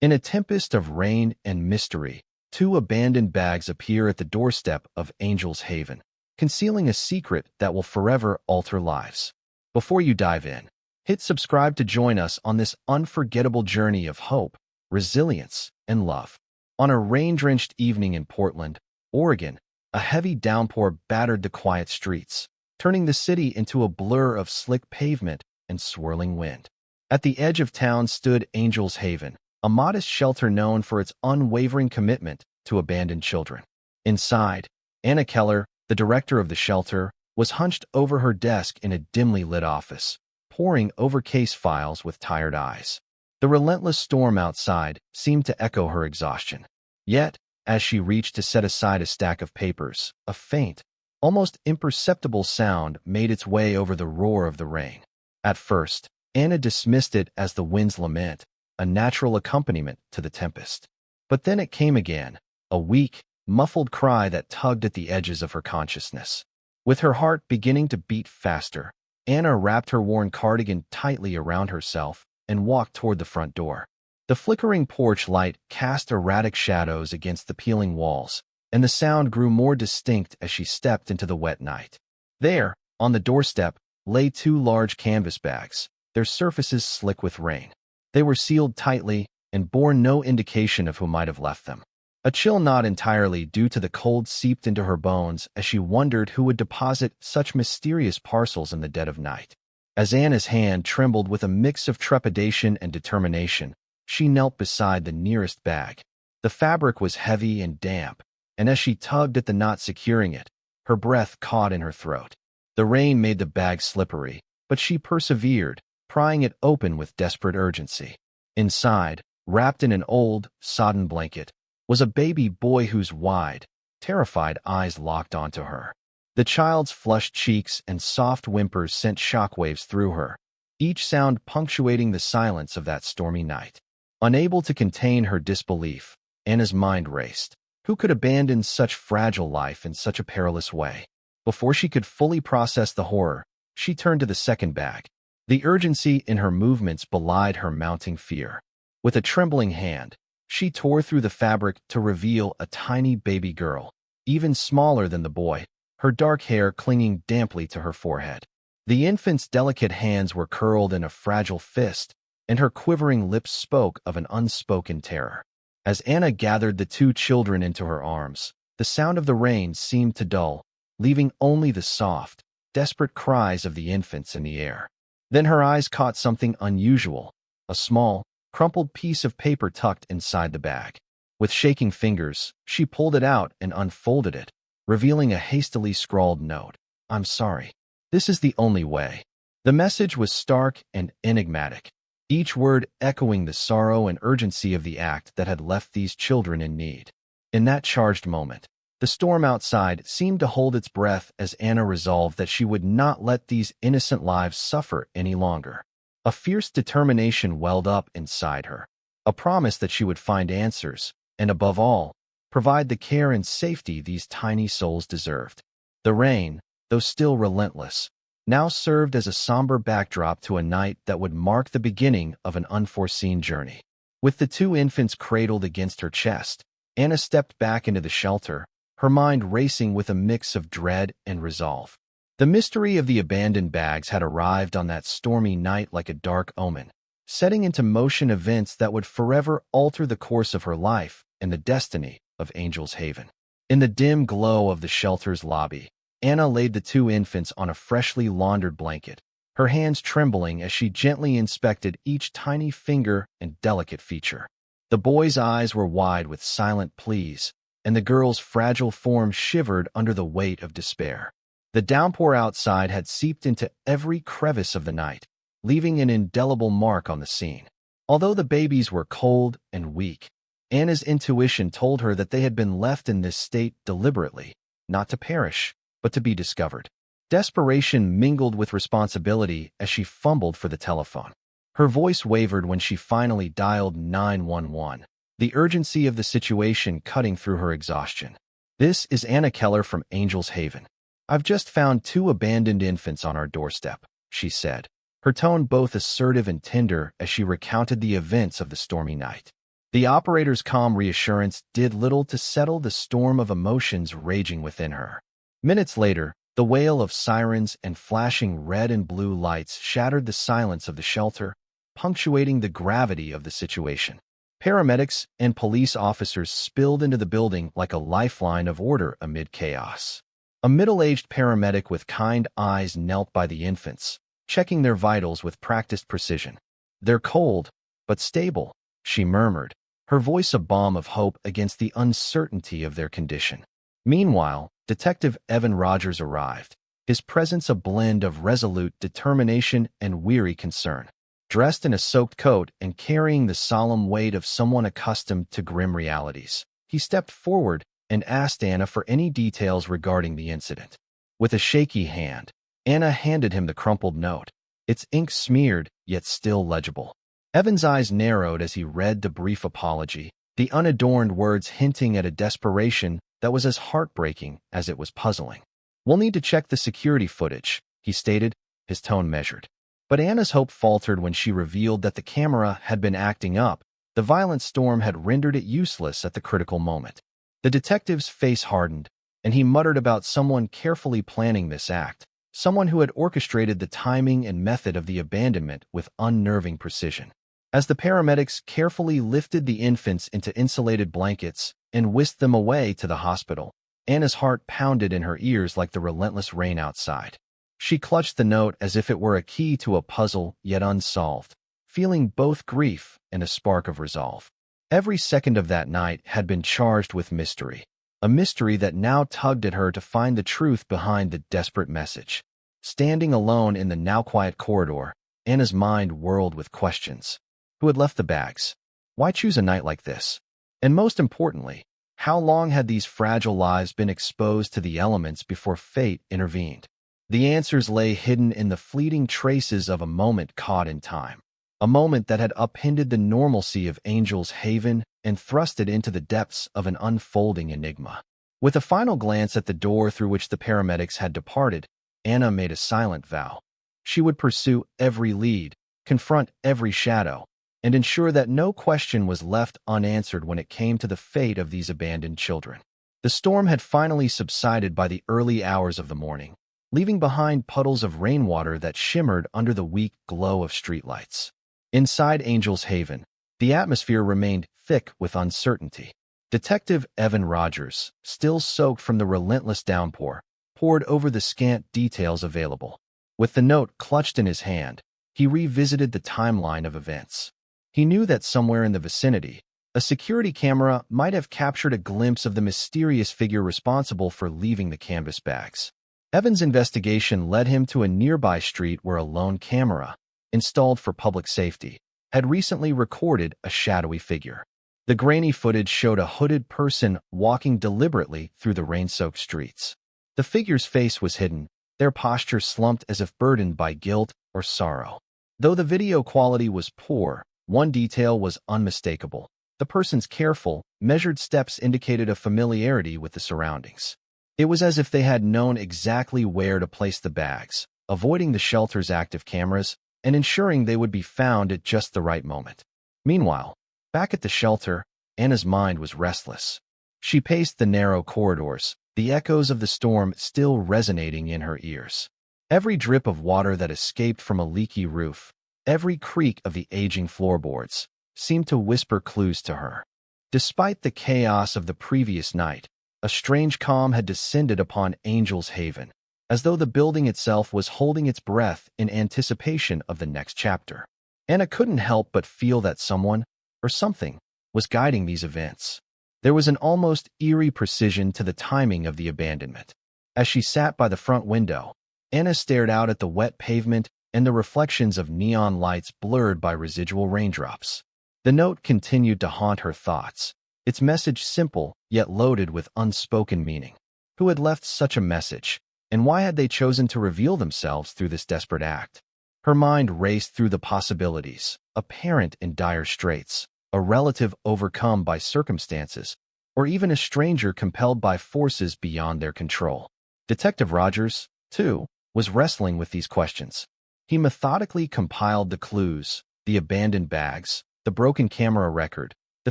In a tempest of rain and mystery, two abandoned bags appear at the doorstep of Angel's Haven, concealing a secret that will forever alter lives. Before you dive in, hit subscribe to join us on this unforgettable journey of hope, resilience, and love. On a rain-drenched evening in Portland, Oregon, a heavy downpour battered the quiet streets, turning the city into a blur of slick pavement and swirling wind. At the edge of town stood Angel's Haven, a modest shelter known for its unwavering commitment to abandoned children. Inside, Anna Keller, the director of the shelter, was hunched over her desk in a dimly lit office, poring over case files with tired eyes. The relentless storm outside seemed to echo her exhaustion. Yet, as she reached to set aside a stack of papers, a faint, almost imperceptible sound made its way over the roar of the rain. At first, Anna dismissed it as the wind's lament, a natural accompaniment to the tempest. But then it came again, a weak, muffled cry that tugged at the edges of her consciousness. With her heart beginning to beat faster, Anna wrapped her worn cardigan tightly around herself and walked toward the front door. The flickering porch light cast erratic shadows against the peeling walls, and the sound grew more distinct as she stepped into the wet night. There, on the doorstep, lay two large canvas bags, their surfaces slick with rain. They were sealed tightly and bore no indication of who might have left them. A chill not entirely due to the cold seeped into her bones as she wondered who would deposit such mysterious parcels in the dead of night. As Anna's hand trembled with a mix of trepidation and determination, she knelt beside the nearest bag. The fabric was heavy and damp, and as she tugged at the knot securing it, her breath caught in her throat. The rain made the bag slippery, but she persevered, prying it open with desperate urgency. Inside, wrapped in an old, sodden blanket, was a baby boy whose wide, terrified eyes locked onto her. The child's flushed cheeks and soft whimpers sent shockwaves through her, each sound punctuating the silence of that stormy night. Unable to contain her disbelief, Anna's mind raced. Who could abandon such fragile life in such a perilous way? Before she could fully process the horror, she turned to the second bag. The urgency in her movements belied her mounting fear. With a trembling hand, she tore through the fabric to reveal a tiny baby girl, even smaller than the boy, her dark hair clinging damply to her forehead. The infant's delicate hands were curled in a fragile fist, and her quivering lips spoke of an unspoken terror. As Anna gathered the two children into her arms, the sound of the rain seemed to dull, leaving only the soft, desperate cries of the infants in the air. Then her eyes caught something unusual, a small, crumpled piece of paper tucked inside the bag. With shaking fingers, she pulled it out and unfolded it, revealing a hastily scrawled note. "I'm sorry. This is the only way." The message was stark and enigmatic, each word echoing the sorrow and urgency of the act that had left these children in need. In that charged moment, the storm outside seemed to hold its breath as Anna resolved that she would not let these innocent lives suffer any longer. A fierce determination welled up inside her, a promise that she would find answers, and above all, provide the care and safety these tiny souls deserved. The rain, though still relentless, now served as a somber backdrop to a night that would mark the beginning of an unforeseen journey. With the two infants cradled against her chest, Anna stepped back into the shelter, her mind racing with a mix of dread and resolve. The mystery of the abandoned bags had arrived on that stormy night like a dark omen, setting into motion events that would forever alter the course of her life and the destiny of Angel's Haven. In the dim glow of the shelter's lobby, Anna laid the two infants on a freshly laundered blanket, her hands trembling as she gently inspected each tiny finger and delicate feature. The boy's eyes were wide with silent pleas, and the girl's fragile form shivered under the weight of despair. The downpour outside had seeped into every crevice of the night, leaving an indelible mark on the scene. Although the babies were cold and weak, Anna's intuition told her that they had been left in this state deliberately, not to perish, but to be discovered. Desperation mingled with responsibility as she fumbled for the telephone. Her voice wavered when she finally dialed 911, the urgency of the situation cutting through her exhaustion. "This is Anna Keller from Angel's Haven. I've just found two abandoned infants on our doorstep," she said, her tone both assertive and tender as she recounted the events of the stormy night. The operator's calm reassurance did little to settle the storm of emotions raging within her. Minutes later, the wail of sirens and flashing red and blue lights shattered the silence of the shelter, punctuating the gravity of the situation. Paramedics and police officers spilled into the building like a lifeline of order amid chaos. A middle-aged paramedic with kind eyes knelt by the infants, checking their vitals with practiced precision. "They're cold, but stable," she murmured, her voice a balm of hope against the uncertainty of their condition. Meanwhile, Detective Evan Rogers arrived, his presence a blend of resolute determination and weary concern. Dressed in a soaked coat and carrying the solemn weight of someone accustomed to grim realities, he stepped forward and asked Anna for any details regarding the incident. With a shaky hand, Anna handed him the crumpled note, its ink smeared yet still legible. Evan's eyes narrowed as he read the brief apology, the unadorned words hinting at a desperation that was as heartbreaking as it was puzzling. "We'll need to check the security footage," he stated, his tone measured. But Anna's hope faltered when she revealed that the camera had been acting up. The violent storm had rendered it useless at the critical moment. The detective's face hardened, and he muttered about someone carefully planning this act, someone who had orchestrated the timing and method of the abandonment with unnerving precision. As the paramedics carefully lifted the infants into insulated blankets and whisked them away to the hospital, Anna's heart pounded in her ears like the relentless rain outside. She clutched the note as if it were a key to a puzzle yet unsolved, feeling both grief and a spark of resolve. Every second of that night had been charged with mystery, a mystery that now tugged at her to find the truth behind the desperate message. Standing alone in the now quiet corridor, Anna's mind whirled with questions. Who had left the bags? Why choose a night like this? And most importantly, how long had these fragile lives been exposed to the elements before fate intervened? The answers lay hidden in the fleeting traces of a moment caught in time, a moment that had upended the normalcy of Angel's Haven and thrust it into the depths of an unfolding enigma. With a final glance at the door through which the paramedics had departed, Anna made a silent vow. She would pursue every lead, confront every shadow, and ensure that no question was left unanswered when it came to the fate of these abandoned children. The storm had finally subsided by the early hours of the morning, leaving behind puddles of rainwater that shimmered under the weak glow of streetlights. Inside Angel's Haven, the atmosphere remained thick with uncertainty. Detective Evan Rogers, still soaked from the relentless downpour, pored over the scant details available. With the note clutched in his hand, he revisited the timeline of events. He knew that somewhere in the vicinity, a security camera might have captured a glimpse of the mysterious figure responsible for leaving the canvas bags. Evan's investigation led him to a nearby street where a lone camera, installed for public safety, had recently recorded a shadowy figure. The grainy footage showed a hooded person walking deliberately through the rain-soaked streets. The figure's face was hidden, their posture slumped as if burdened by guilt or sorrow. Though the video quality was poor, one detail was unmistakable. The person's careful, measured steps indicated a familiarity with the surroundings. It was as if they had known exactly where to place the bags, avoiding the shelter's active cameras and ensuring they would be found at just the right moment. Meanwhile, back at the shelter, Anna's mind was restless. She paced the narrow corridors, the echoes of the storm still resonating in her ears. Every drip of water that escaped from a leaky roof, every creak of the aging floorboards, seemed to whisper clues to her. Despite the chaos of the previous night, a strange calm had descended upon Angel's Haven, as though the building itself was holding its breath in anticipation of the next chapter. Anna couldn't help but feel that someone, or something, was guiding these events. There was an almost eerie precision to the timing of the abandonment. As she sat by the front window, Anna stared out at the wet pavement and the reflections of neon lights blurred by residual raindrops. The note continued to haunt her thoughts, its message simple yet loaded with unspoken meaning. Who had left such a message, and why had they chosen to reveal themselves through this desperate act? Her mind raced through the possibilities: a parent in dire straits, a relative overcome by circumstances, or even a stranger compelled by forces beyond their control. Detective Rogers, too, was wrestling with these questions. He methodically compiled the clues: the abandoned bags, the broken camera record, the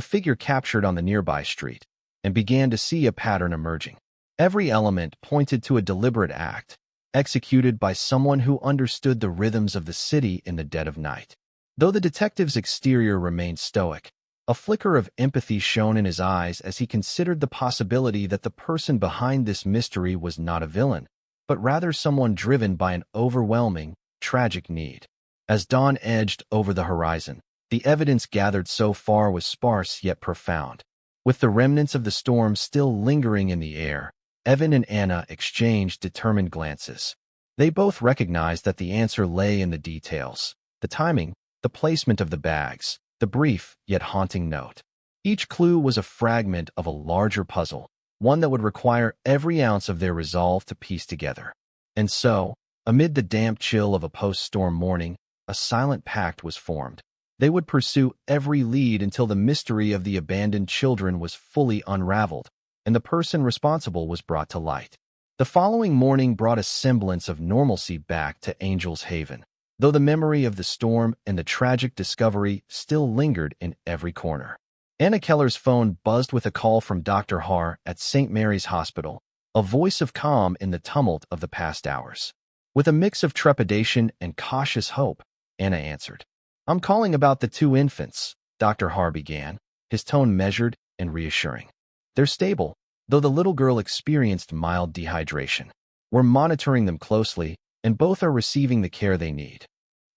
figure captured on the nearby street, and began to see a pattern emerging. Every element pointed to a deliberate act, executed by someone who understood the rhythms of the city in the dead of night. Though the detective's exterior remained stoic, a flicker of empathy shone in his eyes as he considered the possibility that the person behind this mystery was not a villain, but rather someone driven by an overwhelming, tragic need. As dawn edged over the horizon, the evidence gathered so far was sparse yet profound. With the remnants of the storm still lingering in the air, Evan and Anna exchanged determined glances. They both recognized that the answer lay in the details: the timing, the placement of the bags, the brief yet haunting note. Each clue was a fragment of a larger puzzle, one that would require every ounce of their resolve to piece together. And so, amid the damp chill of a post-storm morning, a silent pact was formed. They would pursue every lead until the mystery of the abandoned children was fully unraveled, and the person responsible was brought to light. The following morning brought a semblance of normalcy back to Angel's Haven, though the memory of the storm and the tragic discovery still lingered in every corner. Anna Keller's phone buzzed with a call from Dr. Har at St. Mary's Hospital, a voice of calm in the tumult of the past hours. With a mix of trepidation and cautious hope, Anna answered. "I'm calling about the 2 infants," Dr. Har began, his tone measured and reassuring. "They're stable, though the little girl experienced mild dehydration. We're monitoring them closely, and both are receiving the care they need."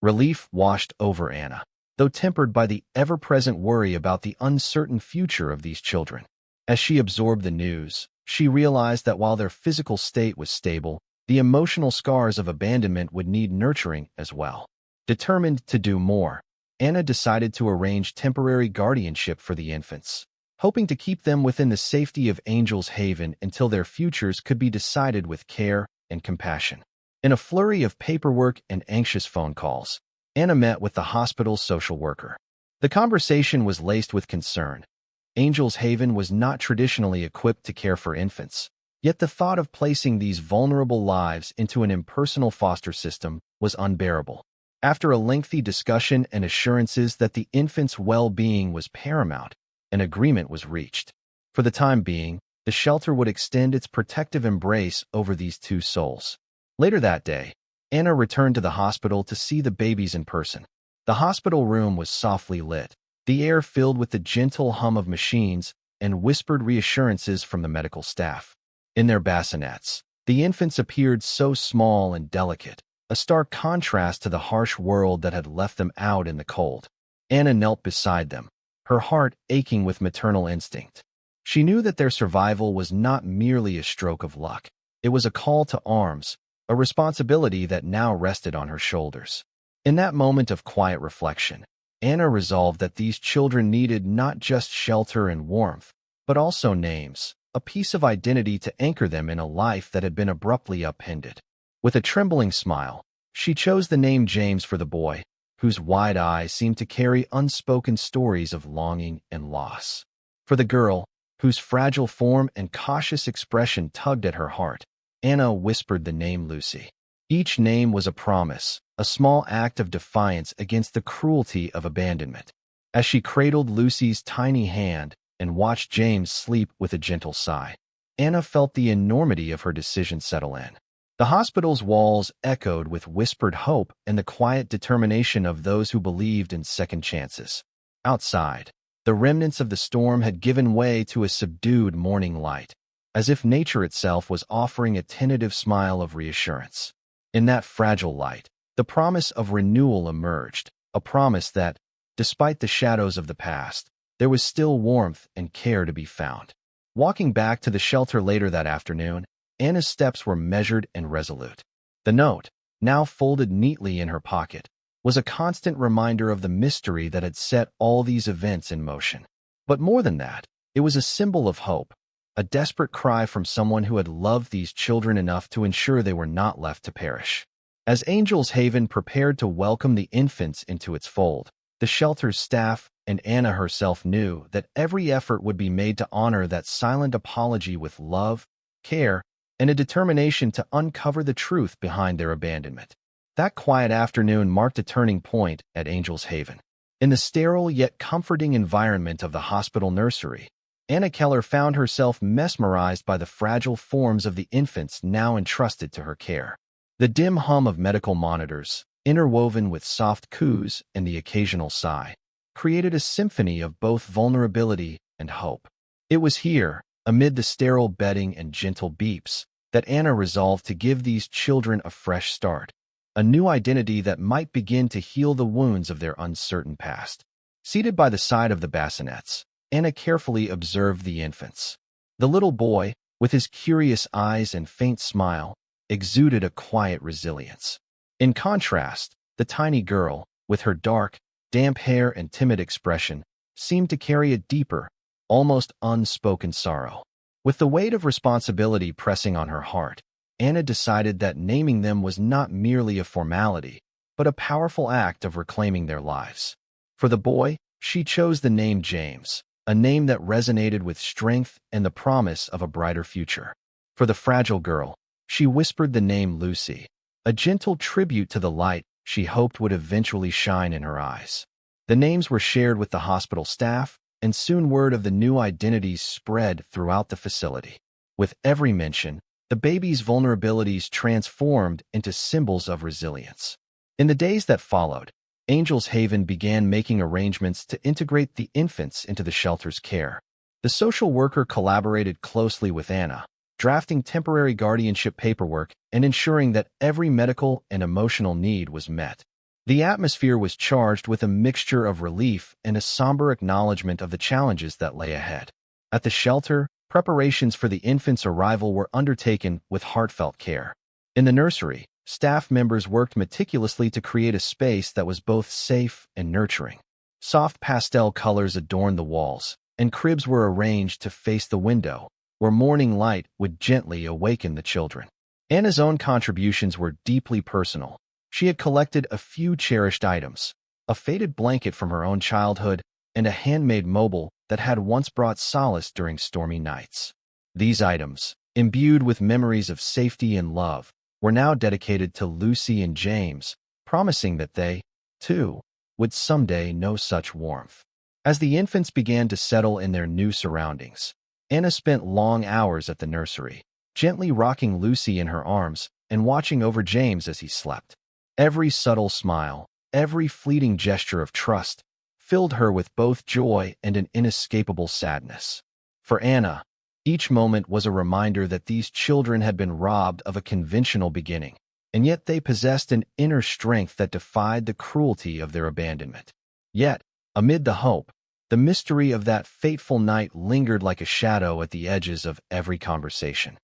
Relief washed over Anna, though tempered by the ever-present worry about the uncertain future of these children. As she absorbed the news, she realized that while their physical state was stable, the emotional scars of abandonment would need nurturing as well. Determined to do more, Anna decided to arrange temporary guardianship for the infants, hoping to keep them within the safety of Angel's Haven until their futures could be decided with care and compassion. In a flurry of paperwork and anxious phone calls, Anna met with the hospital's social worker. The conversation was laced with concern. Angel's Haven was not traditionally equipped to care for infants, yet the thought of placing these vulnerable lives into an impersonal foster system was unbearable. After a lengthy discussion and assurances that the infant's well-being was paramount, an agreement was reached. For the time being, the shelter would extend its protective embrace over these 2 souls. Later that day, Anna returned to the hospital to see the babies in person. The hospital room was softly lit, the air filled with the gentle hum of machines and whispered reassurances from the medical staff. In their bassinets, the infants appeared so small and delicate, a stark contrast to the harsh world that had left them out in the cold. Anna knelt beside them, her heart aching with maternal instinct. She knew that their survival was not merely a stroke of luck. It was a call to arms, a responsibility that now rested on her shoulders. In that moment of quiet reflection, Anna resolved that these children needed not just shelter and warmth, but also names, a piece of identity to anchor them in a life that had been abruptly upended. With a trembling smile, she chose the name James for the boy, whose wide eyes seemed to carry unspoken stories of longing and loss. For the girl, whose fragile form and cautious expression tugged at her heart, Anna whispered the name Lucy. Each name was a promise, a small act of defiance against the cruelty of abandonment. As she cradled Lucy's tiny hand and watched James sleep with a gentle sigh, Anna felt the enormity of her decision settle in. The hospital's walls echoed with whispered hope and the quiet determination of those who believed in second chances. Outside, the remnants of the storm had given way to a subdued morning light, as if nature itself was offering a tentative smile of reassurance. In that fragile light, the promise of renewal emerged, a promise that, despite the shadows of the past, there was still warmth and care to be found. Walking back to the shelter later that afternoon, Anna's steps were measured and resolute. The note, now folded neatly in her pocket, was a constant reminder of the mystery that had set all these events in motion. But more than that, it was a symbol of hope, a desperate cry from someone who had loved these children enough to ensure they were not left to perish. As Angel's Haven prepared to welcome the infants into its fold, the shelter's staff and Anna herself knew that every effort would be made to honor that silent apology with love, care, and a determination to uncover the truth behind their abandonment. That quiet afternoon marked a turning point at Angel's Haven. In the sterile yet comforting environment of the hospital nursery, Anna Keller found herself mesmerized by the fragile forms of the infants now entrusted to her care. The dim hum of medical monitors, interwoven with soft coos and the occasional sigh, created a symphony of both vulnerability and hope. It was here, amid the sterile bedding and gentle beeps, that Anna resolved to give these children a fresh start, a new identity that might begin to heal the wounds of their uncertain past. Seated by the side of the bassinets, Anna carefully observed the infants. The little boy, with his curious eyes and faint smile, exuded a quiet resilience. In contrast, the tiny girl, with her dark, damp hair and timid expression, seemed to carry a deeper, almost unspoken sorrow. With the weight of responsibility pressing on her heart, Anna decided that naming them was not merely a formality, but a powerful act of reclaiming their lives. For the boy, she chose the name James, a name that resonated with strength and the promise of a brighter future. For the fragile girl, she whispered the name Lucy, a gentle tribute to the light she hoped would eventually shine in her eyes. The names were shared with the hospital staff, and soon word of the new identities spread throughout the facility. With every mention, the baby's vulnerabilities transformed into symbols of resilience. In the days that followed, Angel's Haven began making arrangements to integrate the infants into the shelter's care. The social worker collaborated closely with Anna, drafting temporary guardianship paperwork and ensuring that every medical and emotional need was met. The atmosphere was charged with a mixture of relief and a somber acknowledgement of the challenges that lay ahead. At the shelter, preparations for the infants' arrival were undertaken with heartfelt care. In the nursery, staff members worked meticulously to create a space that was both safe and nurturing. Soft pastel colors adorned the walls, and cribs were arranged to face the window, where morning light would gently awaken the children. Anna's own contributions were deeply personal. She had collected a few cherished items, a faded blanket from her own childhood, and a handmade mobile that had once brought solace during stormy nights. These items, imbued with memories of safety and love, were now dedicated to Lucy and James, promising that they, too, would someday know such warmth. As the infants began to settle in their new surroundings, Anna spent long hours at the nursery, gently rocking Lucy in her arms and watching over James as he slept. Every subtle smile, every fleeting gesture of trust, filled her with both joy and an inescapable sadness. For Anna, each moment was a reminder that these children had been robbed of a conventional beginning, and yet they possessed an inner strength that defied the cruelty of their abandonment. Yet, amid the hope, the mystery of that fateful night lingered like a shadow at the edges of every conversation.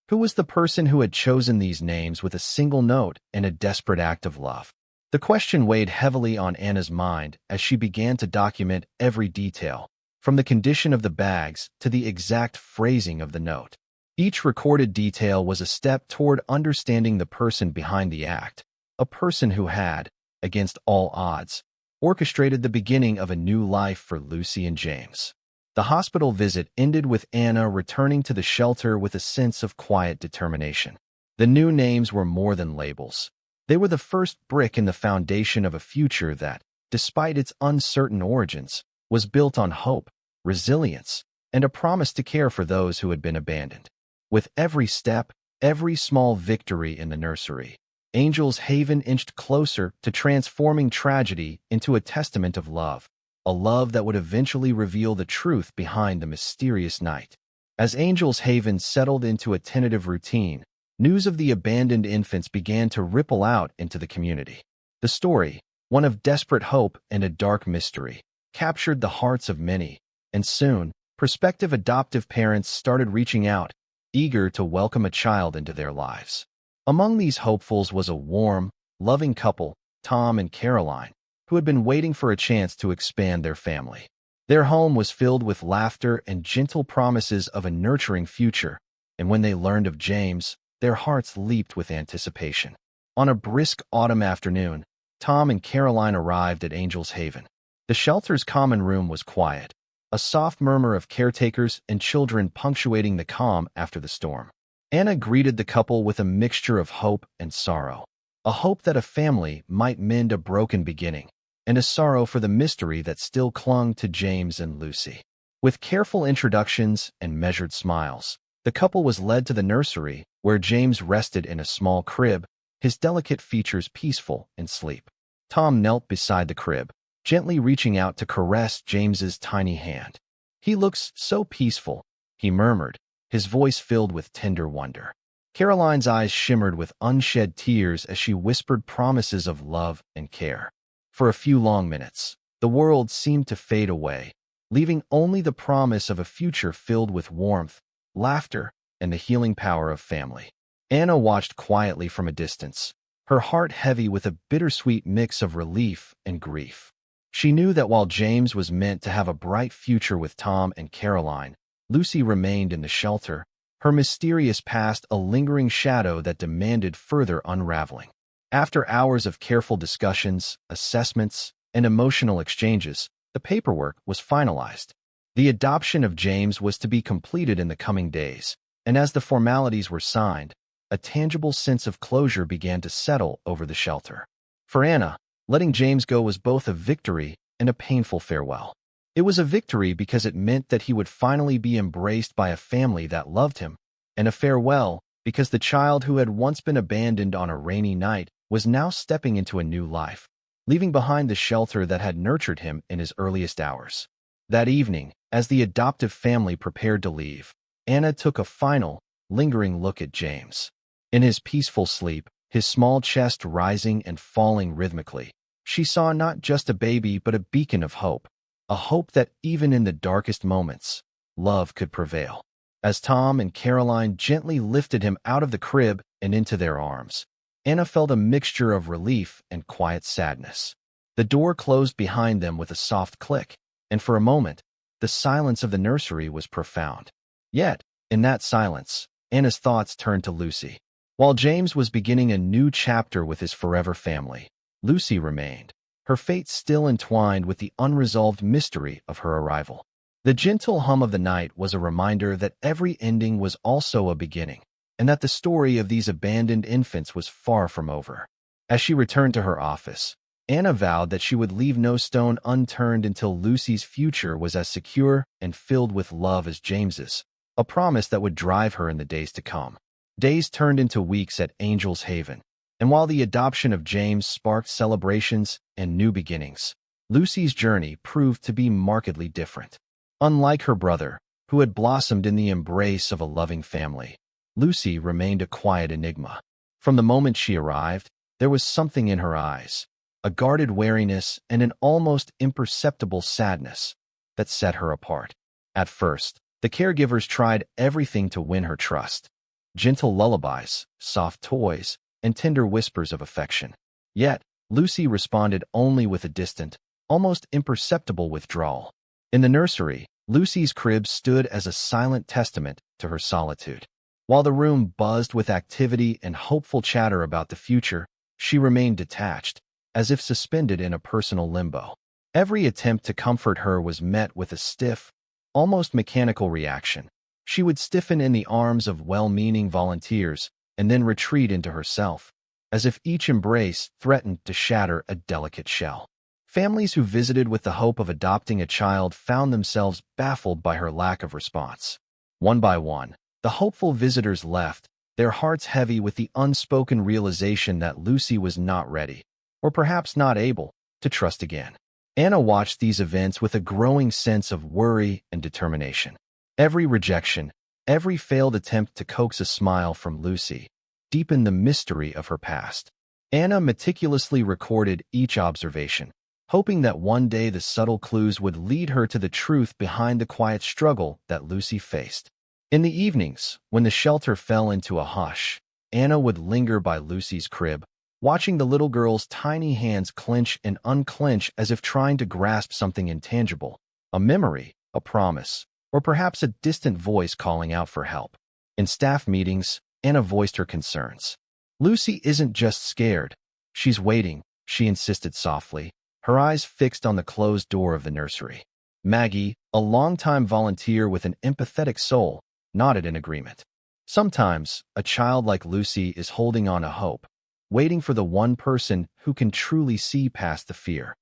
Who was the person who had chosen these names with a single note and a desperate act of love? The question weighed heavily on Anna's mind as she began to document every detail, from the condition of the bags to the exact phrasing of the note. Each recorded detail was a step toward understanding the person behind the act, a person who had, against all odds, orchestrated the beginning of a new life for Lucy and James. The hospital visit ended with Anna returning to the shelter with a sense of quiet determination. The new names were more than labels. They were the first brick in the foundation of a future that, despite its uncertain origins, was built on hope, resilience, and a promise to care for those who had been abandoned. With every step, every small victory in the nursery, Angel's Haven inched closer to transforming tragedy into a testament of love, a love that would eventually reveal the truth behind the mysterious night. As Angel's Haven settled into a tentative routine, news of the abandoned infants began to ripple out into the community. The story, one of desperate hope and a dark mystery, captured the hearts of many, and soon, prospective adoptive parents started reaching out, eager to welcome a child into their lives. Among these hopefuls was a warm, loving couple, Tom and Caroline, who had been waiting for a chance to expand their family. Their home was filled with laughter and gentle promises of a nurturing future, and when they learned of James, their hearts leaped with anticipation. On a brisk autumn afternoon, Tom and Caroline arrived at Angel's Haven. The shelter's common room was quiet, a soft murmur of caretakers and children punctuating the calm after the storm. Anna greeted the couple with a mixture of hope and sorrow, a hope that a family might mend a broken beginning, and a sorrow for the mystery that still clung to James and Lucy. With careful introductions and measured smiles, the couple was led to the nursery, where James rested in a small crib, his delicate features peaceful in sleep. Tom knelt beside the crib, gently reaching out to caress James's tiny hand. "He looks so peaceful," he murmured, his voice filled with tender wonder. Caroline's eyes shimmered with unshed tears as she whispered promises of love and care. For a few long minutes, the world seemed to fade away, leaving only the promise of a future filled with warmth, laughter, and the healing power of family. Anna watched quietly from a distance, her heart heavy with a bittersweet mix of relief and grief. She knew that while James was meant to have a bright future with Tom and Caroline, Lucy remained in the shelter, her mysterious past a lingering shadow that demanded further unraveling. After hours of careful discussions, assessments, and emotional exchanges, the paperwork was finalized. The adoption of James was to be completed in the coming days, and as the formalities were signed, a tangible sense of closure began to settle over the shelter. For Anna, letting James go was both a victory and a painful farewell. It was a victory because it meant that he would finally be embraced by a family that loved him, and a farewell because the child who had once been abandoned on a rainy night was now stepping into a new life, leaving behind the shelter that had nurtured him in his earliest hours. That evening, as the adoptive family prepared to leave, Anna took a final, lingering look at James. In his peaceful sleep, his small chest rising and falling rhythmically, she saw not just a baby but a beacon of hope, a hope that even in the darkest moments, love could prevail. As Tom and Caroline gently lifted him out of the crib and into their arms, Anna felt a mixture of relief and quiet sadness. The door closed behind them with a soft click, and for a moment, the silence of the nursery was profound. Yet, in that silence, Anna's thoughts turned to Lucy. While James was beginning a new chapter with his forever family, Lucy remained, her fate still entwined with the unresolved mystery of her arrival. The gentle hum of the night was a reminder that every ending was also a beginning, and that the story of these abandoned infants was far from over. As she returned to her office, Anna vowed that she would leave no stone unturned until Lucy's future was as secure and filled with love as James's, a promise that would drive her in the days to come. Days turned into weeks at Angel's Haven, and while the adoption of James sparked celebrations and new beginnings, Lucy's journey proved to be markedly different. Unlike her brother, who had blossomed in the embrace of a loving family, Lucy remained a quiet enigma. From the moment she arrived, there was something in her eyes, a guarded wariness and an almost imperceptible sadness that set her apart. At first, the caregivers tried everything to win her trust. Gentle lullabies, soft toys, and tender whispers of affection. Yet, Lucy responded only with a distant, almost imperceptible withdrawal. In the nursery, Lucy's crib stood as a silent testament to her solitude. While the room buzzed with activity and hopeful chatter about the future, she remained detached, as if suspended in a personal limbo. Every attempt to comfort her was met with a stiff, almost mechanical reaction. She would stiffen in the arms of well-meaning volunteers and then retreat into herself, as if each embrace threatened to shatter a delicate shell. Families who visited with the hope of adopting a child found themselves baffled by her lack of response. One by one, the hopeful visitors left, their hearts heavy with the unspoken realization that Lucy was not ready, or perhaps not able, to trust again. Anna watched these events with a growing sense of worry and determination. Every rejection, every failed attempt to coax a smile from Lucy, deepened the mystery of her past. Anna meticulously recorded each observation, hoping that one day the subtle clues would lead her to the truth behind the quiet struggle that Lucy faced. In the evenings, when the shelter fell into a hush, Anna would linger by Lucy's crib, watching the little girl's tiny hands clench and unclench as if trying to grasp something intangible, a memory, a promise, or perhaps a distant voice calling out for help. In staff meetings, Anna voiced her concerns. "Lucy isn't just scared. She's waiting," she insisted softly, her eyes fixed on the closed door of the nursery. Maggie, a longtime volunteer with an empathetic soul, nodded in agreement. Sometimes, a child like Lucy is holding on a hope, waiting for the one person who can truly see past the fear.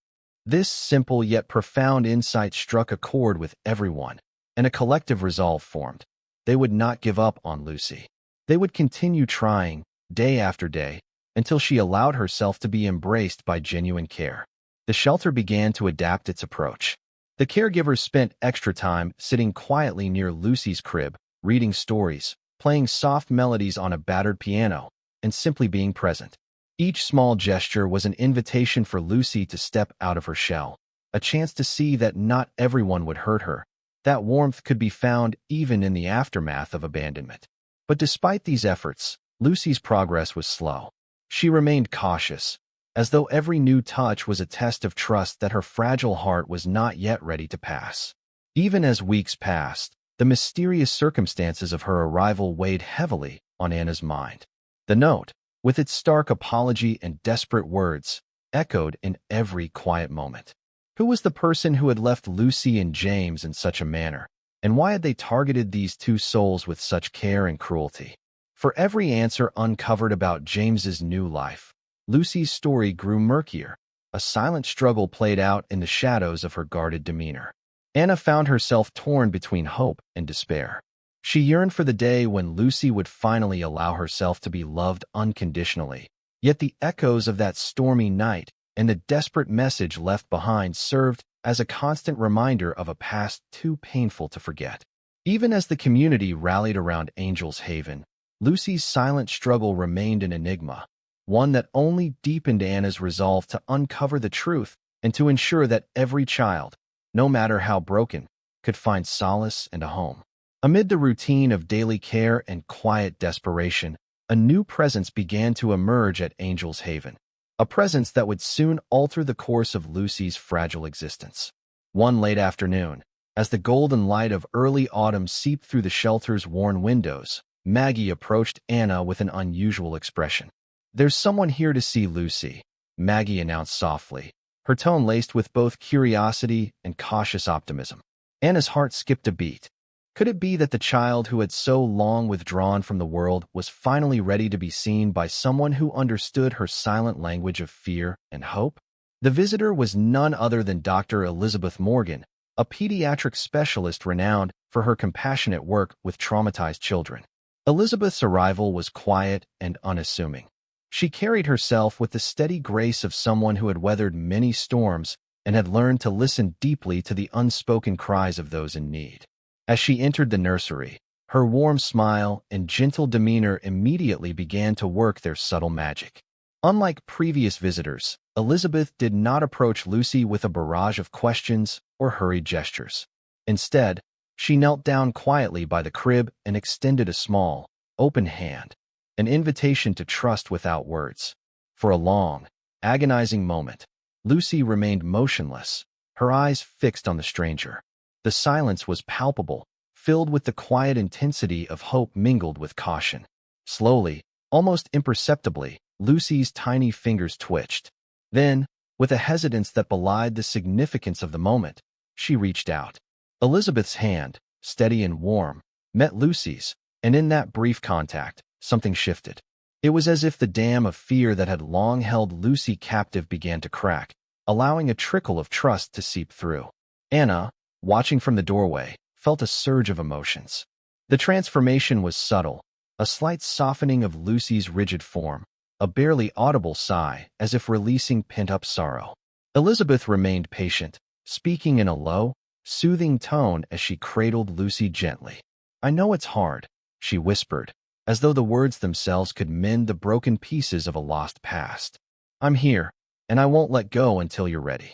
This simple yet profound insight struck a chord with everyone, and a collective resolve formed. They would not give up on Lucy. They would continue trying, day after day, until she allowed herself to be embraced by genuine care. The shelter began to adapt its approach. The caregivers spent extra time sitting quietly near Lucy's crib, reading stories, playing soft melodies on a battered piano, and simply being present. Each small gesture was an invitation for Lucy to step out of her shell, a chance to see that not everyone would hurt her. That warmth could be found even in the aftermath of abandonment. But despite these efforts, Lucy's progress was slow. She remained cautious, as though every new touch was a test of trust that her fragile heart was not yet ready to pass. Even as weeks passed, the mysterious circumstances of her arrival weighed heavily on Anna's mind. The note, with its stark apology and desperate words, echoed in every quiet moment. Who was the person who had left Lucy and James in such a manner, and why had they targeted these two souls with such care and cruelty? For every answer uncovered about James's new life, Lucy's story grew murkier. A silent struggle played out in the shadows of her guarded demeanor. Anna found herself torn between hope and despair. She yearned for the day when Lucy would finally allow herself to be loved unconditionally. Yet the echoes of that stormy night and the desperate message left behind served as a constant reminder of a past too painful to forget. Even as the community rallied around Angel's Haven, Lucy's silent struggle remained an enigma, one that only deepened Anna's resolve to uncover the truth and to ensure that every child, no matter how broken, could find solace and a home. Amid the routine of daily care and quiet desperation, a new presence began to emerge at Angel's Haven, a presence that would soon alter the course of Lucy's fragile existence. One late afternoon, as the golden light of early autumn seeped through the shelter's worn windows, Maggie approached Anna with an unusual expression. "There's someone here to see Lucy," Maggie announced softly, her tone laced with both curiosity and cautious optimism. Anna's heart skipped a beat. Could it be that the child who had so long withdrawn from the world was finally ready to be seen by someone who understood her silent language of fear and hope? The visitor was none other than Dr. Elizabeth Morgan, a pediatric specialist renowned for her compassionate work with traumatized children. Elizabeth's arrival was quiet and unassuming. She carried herself with the steady grace of someone who had weathered many storms and had learned to listen deeply to the unspoken cries of those in need. As she entered the nursery, her warm smile and gentle demeanor immediately began to work their subtle magic. Unlike previous visitors, Elizabeth did not approach Lucy with a barrage of questions or hurried gestures. Instead, she knelt down quietly by the crib and extended a small, open hand, an invitation to trust without words. For a long, agonizing moment, Lucy remained motionless, her eyes fixed on the stranger. The silence was palpable, filled with the quiet intensity of hope mingled with caution. Slowly, almost imperceptibly, Lucy's tiny fingers twitched. Then, with a hesitance that belied the significance of the moment, she reached out. Elizabeth's hand, steady and warm, met Lucy's, and in that brief contact, something shifted. It was as if the dam of fear that had long held Lucy captive began to crack, allowing a trickle of trust to seep through. Anna, watching from the doorway, felt a surge of emotions. The transformation was subtle, a slight softening of Lucy's rigid form, a barely audible sigh as if releasing pent-up sorrow. Elizabeth remained patient, speaking in a low, soothing tone as she cradled Lucy gently. "I know it's hard," she whispered, as though the words themselves could mend the broken pieces of a lost past. "I'm here, and I won't let go until you're ready."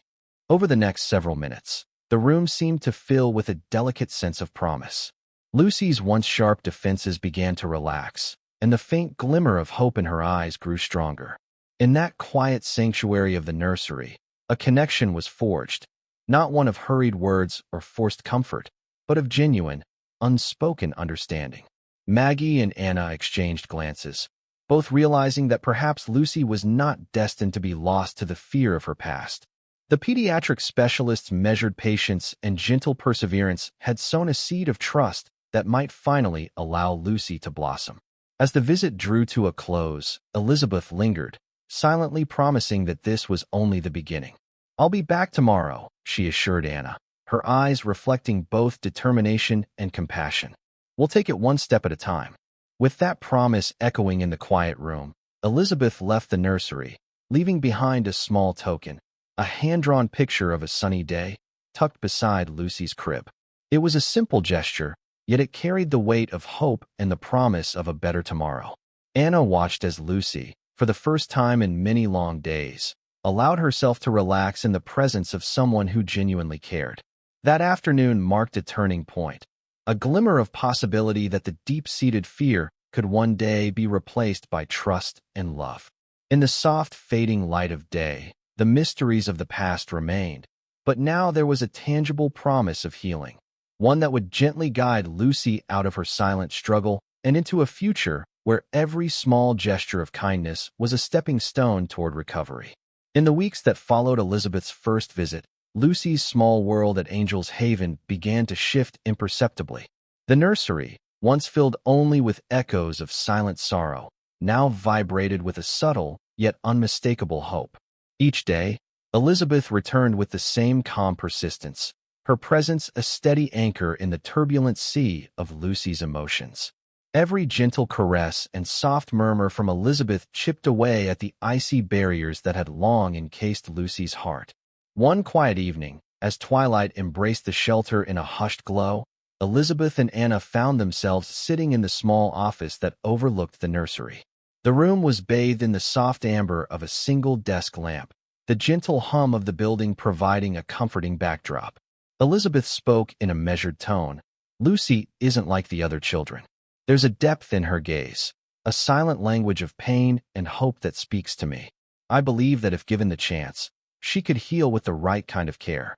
Over the next several minutes, the room seemed to fill with a delicate sense of promise. Lucy's once sharp defenses began to relax, and the faint glimmer of hope in her eyes grew stronger. In that quiet sanctuary of the nursery, a connection was forged, not one of hurried words or forced comfort, but of genuine, unspoken understanding. Maggie and Anna exchanged glances, both realizing that perhaps Lucy was not destined to be lost to the fear of her past. The pediatric specialist's measured patience and gentle perseverance had sown a seed of trust that might finally allow Lucy to blossom. As the visit drew to a close, Elizabeth lingered, silently promising that this was only the beginning. "I'll be back tomorrow," she assured Anna, her eyes reflecting both determination and compassion. "We'll take it one step at a time." With that promise echoing in the quiet room, Elizabeth left the nursery, leaving behind a small token, a hand-drawn picture of a sunny day, tucked beside Lucy's crib. It was a simple gesture, yet it carried the weight of hope and the promise of a better tomorrow. Anna watched as Lucy, for the first time in many long days, allowed herself to relax in the presence of someone who genuinely cared. That afternoon marked a turning point, a glimmer of possibility that the deep-seated fear could one day be replaced by trust and love. In the soft, fading light of day, the mysteries of the past remained, but now there was a tangible promise of healing, one that would gently guide Lucy out of her silent struggle and into a future where every small gesture of kindness was a stepping stone toward recovery. In the weeks that followed Elizabeth's first visit, Lucy's small world at Angel's Haven began to shift imperceptibly. The nursery, once filled only with echoes of silent sorrow, now vibrated with a subtle yet unmistakable hope. Each day, Elizabeth returned with the same calm persistence, her presence a steady anchor in the turbulent sea of Lucy's emotions. Every gentle caress and soft murmur from Elizabeth chipped away at the icy barriers that had long encased Lucy's heart. One quiet evening, as twilight embraced the shelter in a hushed glow, Elizabeth and Anna found themselves sitting in the small office that overlooked the nursery. The room was bathed in the soft amber of a single desk lamp, the gentle hum of the building providing a comforting backdrop. Elizabeth spoke in a measured tone. "Lucy isn't like the other children. There's a depth in her gaze, a silent language of pain and hope that speaks to me. I believe that if given the chance, she could heal with the right kind of care."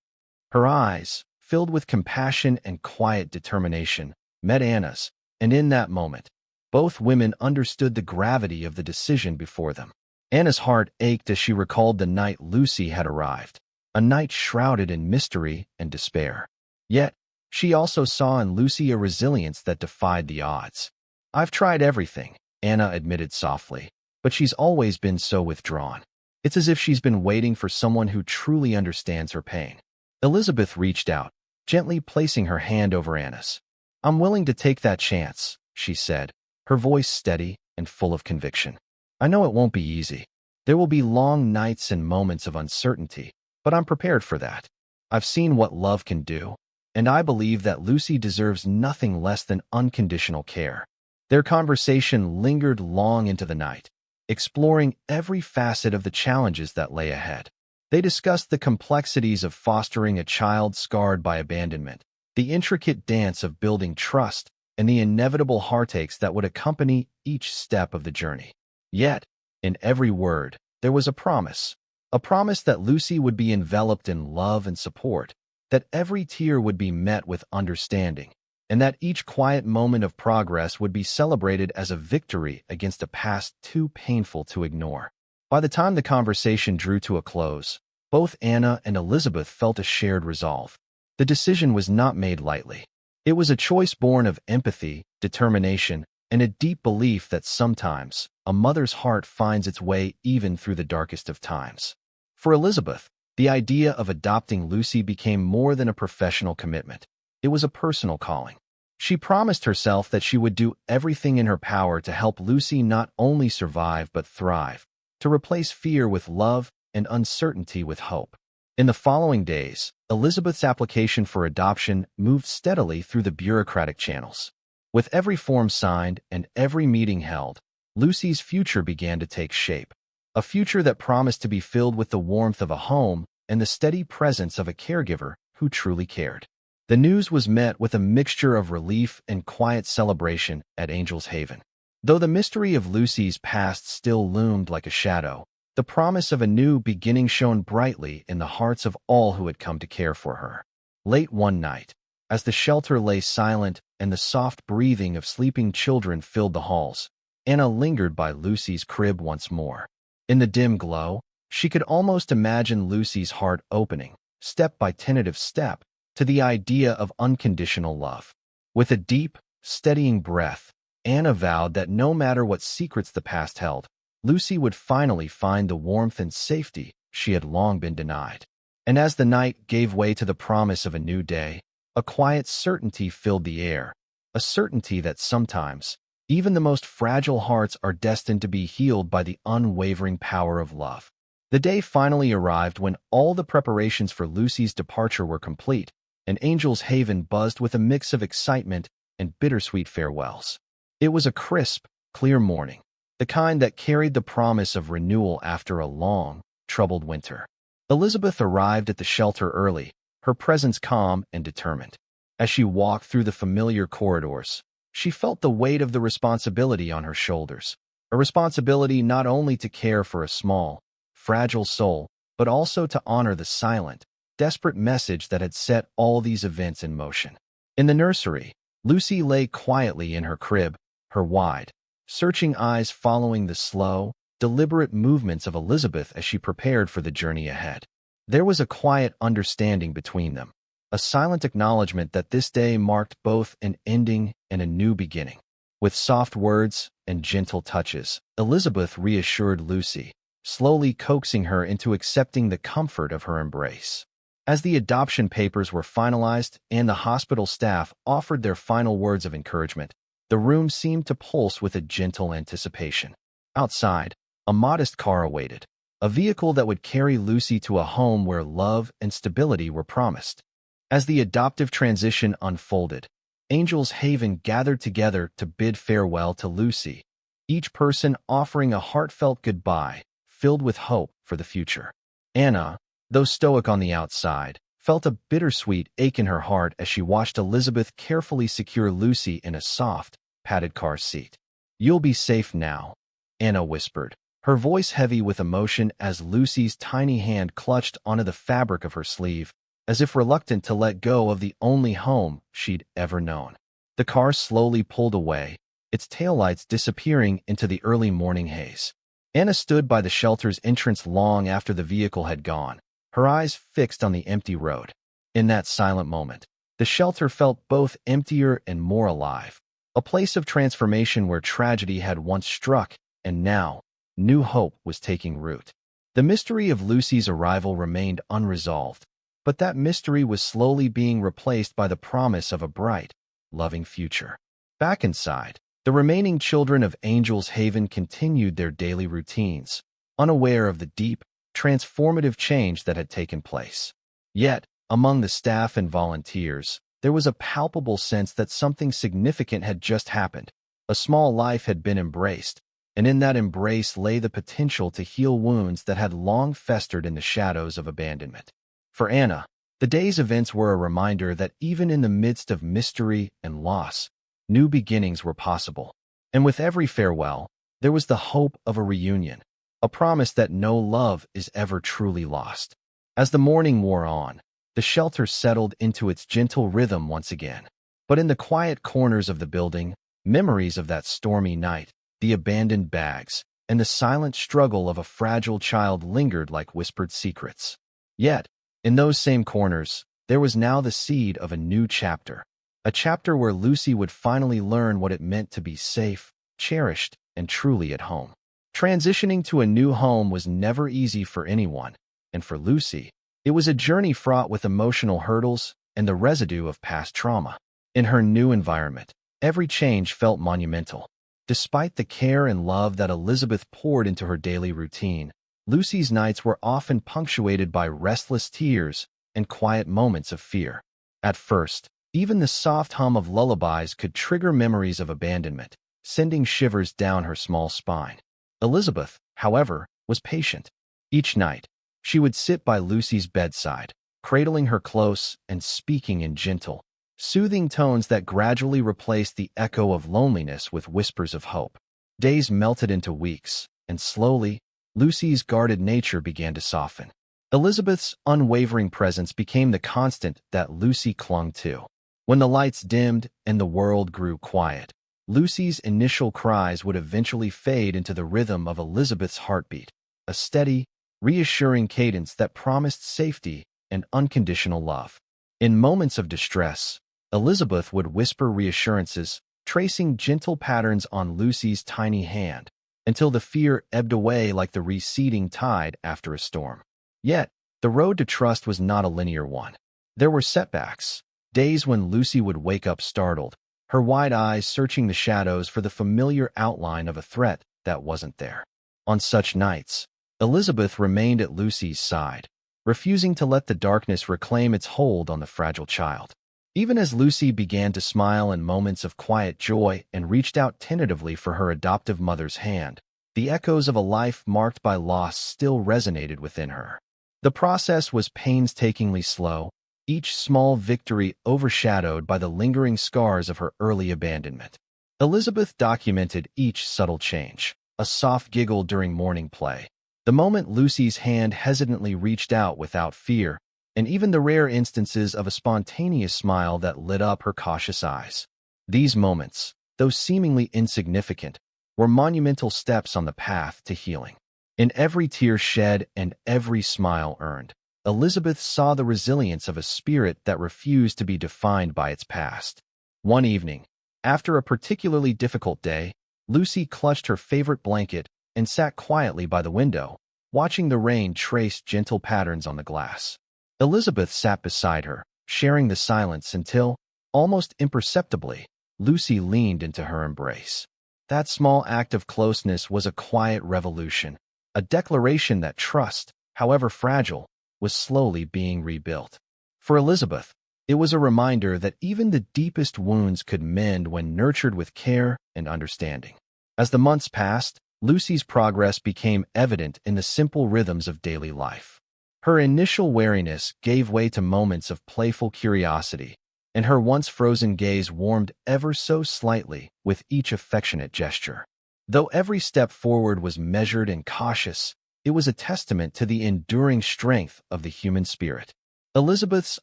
Her eyes, filled with compassion and quiet determination, met Anna's, and in that moment, both women understood the gravity of the decision before them. Anna's heart ached as she recalled the night Lucy had arrived, a night shrouded in mystery and despair. Yet, she also saw in Lucy a resilience that defied the odds. "I've tried everything," Anna admitted softly, "but she's always been so withdrawn. It's as if she's been waiting for someone who truly understands her pain." Elizabeth reached out, gently placing her hand over Anna's. "I'm willing to take that chance," she said, her voice steady and full of conviction. "I know it won't be easy. There will be long nights and moments of uncertainty, but I'm prepared for that. I've seen what love can do, and I believe that Lucy deserves nothing less than unconditional care." Their conversation lingered long into the night, exploring every facet of the challenges that lay ahead. They discussed the complexities of fostering a child scarred by abandonment, the intricate dance of building trust, and the inevitable heartaches that would accompany each step of the journey. Yet, in every word, there was a promise that Lucy would be enveloped in love and support, that every tear would be met with understanding, and that each quiet moment of progress would be celebrated as a victory against a past too painful to ignore. By the time the conversation drew to a close, both Anna and Elizabeth felt a shared resolve. The decision was not made lightly. It was a choice born of empathy, determination, and a deep belief that sometimes a mother's heart finds its way even through the darkest of times. For Elizabeth, the idea of adopting Lucy became more than a professional commitment. It was a personal calling. She promised herself that she would do everything in her power to help Lucy not only survive but thrive, to replace fear with love and uncertainty with hope. In the following days, Elizabeth's application for adoption moved steadily through the bureaucratic channels. With every form signed and every meeting held, Lucy's future began to take shape, a future that promised to be filled with the warmth of a home and the steady presence of a caregiver who truly cared. The news was met with a mixture of relief and quiet celebration at Angel's Haven. Though the mystery of Lucy's past still loomed like a shadow, the promise of a new beginning shone brightly in the hearts of all who had come to care for her. Late one night, as the shelter lay silent and the soft breathing of sleeping children filled the halls, Anna lingered by Lucy's crib once more. In the dim glow, she could almost imagine Lucy's heart opening, step by tentative step, to the idea of unconditional love. With a deep, steadying breath, Anna vowed that no matter what secrets the past held, Lucy would finally find the warmth and safety she had long been denied. And as the night gave way to the promise of a new day, a quiet certainty filled the air, a certainty that sometimes, even the most fragile hearts are destined to be healed by the unwavering power of love. The day finally arrived when all the preparations for Lucy's departure were complete, and Angel's Haven buzzed with a mix of excitement and bittersweet farewells. It was a crisp, clear morning, the kind that carried the promise of renewal after a long, troubled winter. Elizabeth arrived at the shelter early, her presence calm and determined. As she walked through the familiar corridors, she felt the weight of the responsibility on her shoulders, a responsibility not only to care for a small, fragile soul, but also to honor the silent, desperate message that had set all these events in motion. In the nursery, Lucy lay quietly in her crib, her wide, searching eyes following the slow, deliberate movements of Elizabeth as she prepared for the journey ahead. There was a quiet understanding between them, a silent acknowledgement that this day marked both an ending and a new beginning. With soft words and gentle touches, Elizabeth reassured Lucy, slowly coaxing her into accepting the comfort of her embrace. As the adoption papers were finalized and the hospital staff offered their final words of encouragement, the room seemed to pulse with a gentle anticipation. Outside, a modest car awaited, a vehicle that would carry Lucy to a home where love and stability were promised. As the adoptive transition unfolded, Angel's Haven gathered together to bid farewell to Lucy, each person offering a heartfelt goodbye, filled with hope for the future. Anna, though stoic on the outside, felt a bittersweet ache in her heart as she watched Elizabeth carefully secure Lucy in a soft, padded car seat. "You'll be safe now," Anna whispered, her voice heavy with emotion as Lucy's tiny hand clutched onto the fabric of her sleeve, as if reluctant to let go of the only home she'd ever known. The car slowly pulled away, its taillights disappearing into the early morning haze. Anna stood by the shelter's entrance long after the vehicle had gone, her eyes fixed on the empty road. In that silent moment, the shelter felt both emptier and more alive, a place of transformation where tragedy had once struck, and now, new hope was taking root. The mystery of Lucy's arrival remained unresolved, but that mystery was slowly being replaced by the promise of a bright, loving future. Back inside, the remaining children of Angel's Haven continued their daily routines, unaware of the deep, transformative change that had taken place. Yet, among the staff and volunteers, there was a palpable sense that something significant had just happened. A small life had been embraced, and in that embrace lay the potential to heal wounds that had long festered in the shadows of abandonment. For Anna, the day's events were a reminder that even in the midst of mystery and loss, new beginnings were possible. And with every farewell, there was the hope of a reunion, a promise that no love is ever truly lost. As the morning wore on, the shelter settled into its gentle rhythm once again. But in the quiet corners of the building, memories of that stormy night, the abandoned bags, and the silent struggle of a fragile child lingered like whispered secrets. Yet, in those same corners, there was now the seed of a new chapter, a chapter where Lucy would finally learn what it meant to be safe, cherished, and truly at home. Transitioning to a new home was never easy for anyone, and for Lucy, it was a journey fraught with emotional hurdles and the residue of past trauma. In her new environment, every change felt monumental. Despite the care and love that Elizabeth poured into her daily routine, Lucy's nights were often punctuated by restless tears and quiet moments of fear. At first, even the soft hum of lullabies could trigger memories of abandonment, sending shivers down her small spine. Elizabeth, however, was patient. Each night, she would sit by Lucy's bedside, cradling her close and speaking in gentle, soothing tones that gradually replaced the echo of loneliness with whispers of hope. Days melted into weeks, and slowly, Lucy's guarded nature began to soften. Elizabeth's unwavering presence became the constant that Lucy clung to. When the lights dimmed and the world grew quiet, Lucy's initial cries would eventually fade into the rhythm of Elizabeth's heartbeat, a steady, reassuring cadence that promised safety and unconditional love. In moments of distress, Elizabeth would whisper reassurances, tracing gentle patterns on Lucy's tiny hand, until the fear ebbed away like the receding tide after a storm. Yet, The road to trust was not a linear one. There were setbacks, days when Lucy would wake up startled, her wide eyes searching the shadows for the familiar outline of a threat that wasn't there. On such nights, Elizabeth remained at Lucy's side, refusing to let the darkness reclaim its hold on the fragile child. Even as Lucy began to smile in moments of quiet joy and reached out tentatively for her adoptive mother's hand, the echoes of a life marked by loss still resonated within her. The process was painstakingly slow, each small victory overshadowed by the lingering scars of her early abandonment. Elizabeth documented each subtle change, a soft giggle during morning play, the moment Lucy's hand hesitantly reached out without fear, and even the rare instances of a spontaneous smile that lit up her cautious eyes. These moments, though seemingly insignificant, were monumental steps on the path to healing. In every tear shed and every smile earned, Elizabeth saw the resilience of a spirit that refused to be defined by its past. One evening, after a particularly difficult day, Lucy clutched her favorite blanket and sat quietly by the window, watching the rain trace gentle patterns on the glass. Elizabeth sat beside her, sharing the silence until, almost imperceptibly, Lucy leaned into her embrace. That small act of closeness was a quiet revolution, a declaration that trust, however fragile, was slowly being rebuilt. For Elizabeth, it was a reminder that even the deepest wounds could mend when nurtured with care and understanding. As the months passed, Lucy's progress became evident in the simple rhythms of daily life. Her initial wariness gave way to moments of playful curiosity, and her once frozen gaze warmed ever so slightly with each affectionate gesture. Though every step forward was measured and cautious, it was a testament to the enduring strength of the human spirit. Elizabeth's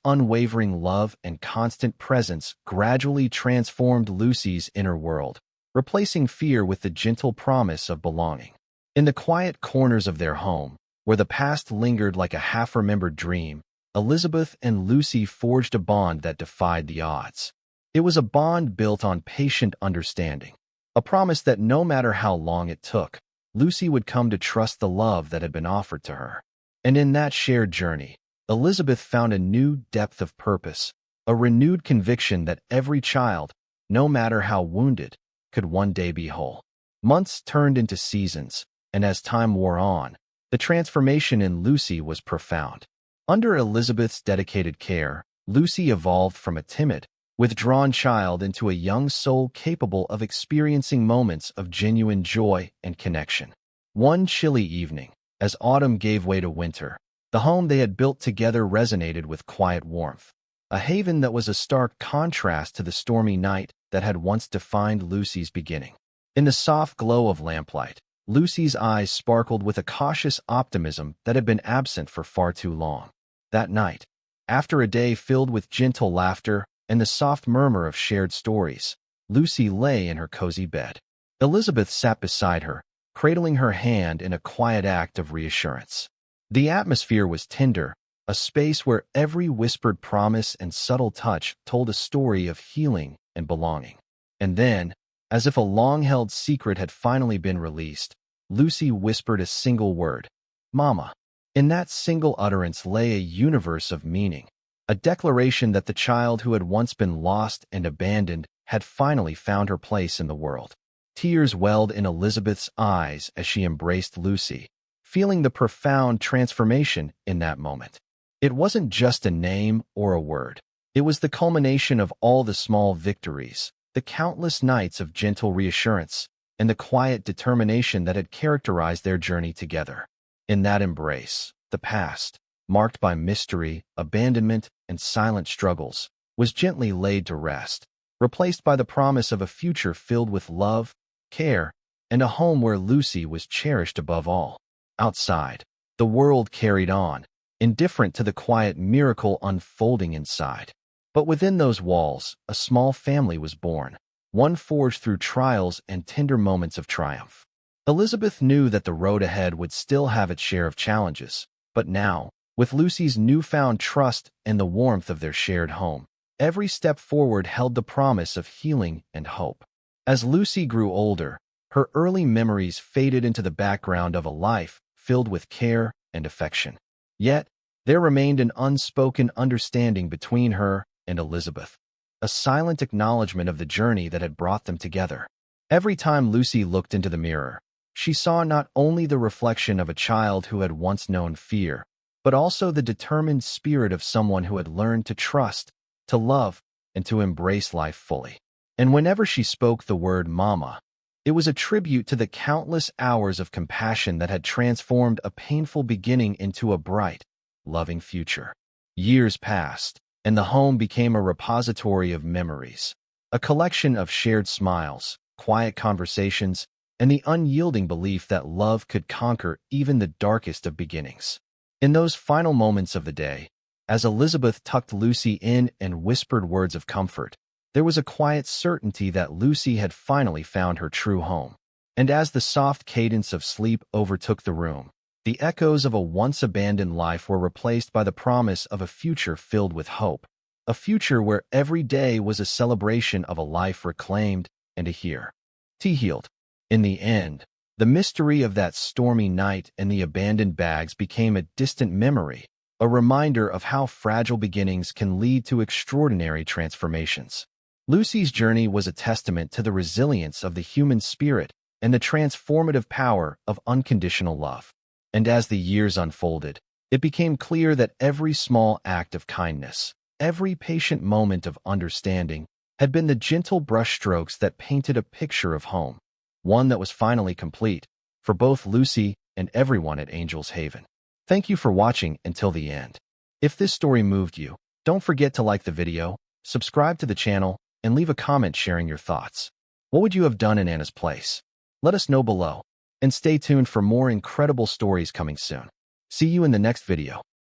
unwavering love and constant presence gradually transformed Lucy's inner world, replacing fear with the gentle promise of belonging. In the quiet corners of their home, where the past lingered like a half-remembered dream, Elizabeth and Lucy forged a bond that defied the odds. It was a bond built on patient understanding, a promise that no matter how long it took, Lucy would come to trust the love that had been offered to her. And in that shared journey, Elizabeth found a new depth of purpose, a renewed conviction that every child, no matter how wounded, could one day be whole. Months turned into seasons, and as time wore on, the transformation in Lucy was profound. Under Elizabeth's dedicated care, Lucy evolved from a timid, withdrawn child into a young soul capable of experiencing moments of genuine joy and connection. One chilly evening, as autumn gave way to winter, the home they had built together resonated with quiet warmth, a haven that was a stark contrast to the stormy night that had once defined Lucy's beginning. In the soft glow of lamplight, Lucy's eyes sparkled with a cautious optimism that had been absent for far too long. That night, after a day filled with gentle laughter and the soft murmur of shared stories, Lucy lay in her cozy bed. Elizabeth sat beside her, cradling her hand in a quiet act of reassurance. The atmosphere was tender, a space where every whispered promise and subtle touch told a story of healing and belonging. And then, as if a long-held secret had finally been released, Lucy whispered a single word, "Mama." In that single utterance lay a universe of meaning, a declaration that the child who had once been lost and abandoned had finally found her place in the world. Tears welled in Elizabeth's eyes as she embraced Lucy, feeling the profound transformation in that moment. It wasn't just a name or a word. It was the culmination of all the small victories, the countless nights of gentle reassurance, and the quiet determination that had characterized their journey together. In that embrace, the past, marked by mystery, abandonment, and silent struggles, was gently laid to rest, replaced by the promise of a future filled with love, care, and a home where Lucy was cherished above all. Outside, the world carried on, indifferent to the quiet miracle unfolding inside. But within those walls, a small family was born, one forged through trials and tender moments of triumph. Elizabeth knew that the road ahead would still have its share of challenges, but now, with Lucy's newfound trust and the warmth of their shared home, every step forward held the promise of healing and hope. As Lucy grew older, her early memories faded into the background of a life filled with care and affection. Yet, There remained an unspoken understanding between her and Elizabeth, a silent acknowledgement of the journey that had brought them together. Every time Lucy looked into the mirror, she saw not only the reflection of a child who had once known fear, but also the determined spirit of someone who had learned to trust, to love, and to embrace life fully. And whenever she spoke the word mama, it was a tribute to the countless hours of compassion that had transformed a painful beginning into a bright, loving future. Years passed, and the home became a repository of memories, a collection of shared smiles, quiet conversations, and the unyielding belief that love could conquer even the darkest of beginnings. In those final moments of the day, as Elizabeth tucked Lucy in and whispered words of comfort, there was a quiet certainty that Lucy had finally found her true home. And as the soft cadence of sleep overtook the room, the echoes of a once-abandoned life were replaced by the promise of a future filled with hope, a future where every day was a celebration of a life reclaimed and healed. In the end, the mystery of that stormy night and the abandoned bags became a distant memory, a reminder of how fragile beginnings can lead to extraordinary transformations. Lucy's journey was a testament to the resilience of the human spirit and the transformative power of unconditional love. And as the years unfolded, it became clear that every small act of kindness, every patient moment of understanding, had been the gentle brushstrokes that painted a picture of home, one that was finally complete for both Lucy and everyone at Angel's Haven. Thank you for watching until the end. If this story moved you, don't forget to like the video, subscribe to the channel, and leave a comment sharing your thoughts. What would you have done in Anna's place? Let us know below, and stay tuned for more incredible stories coming soon. See you in the next video.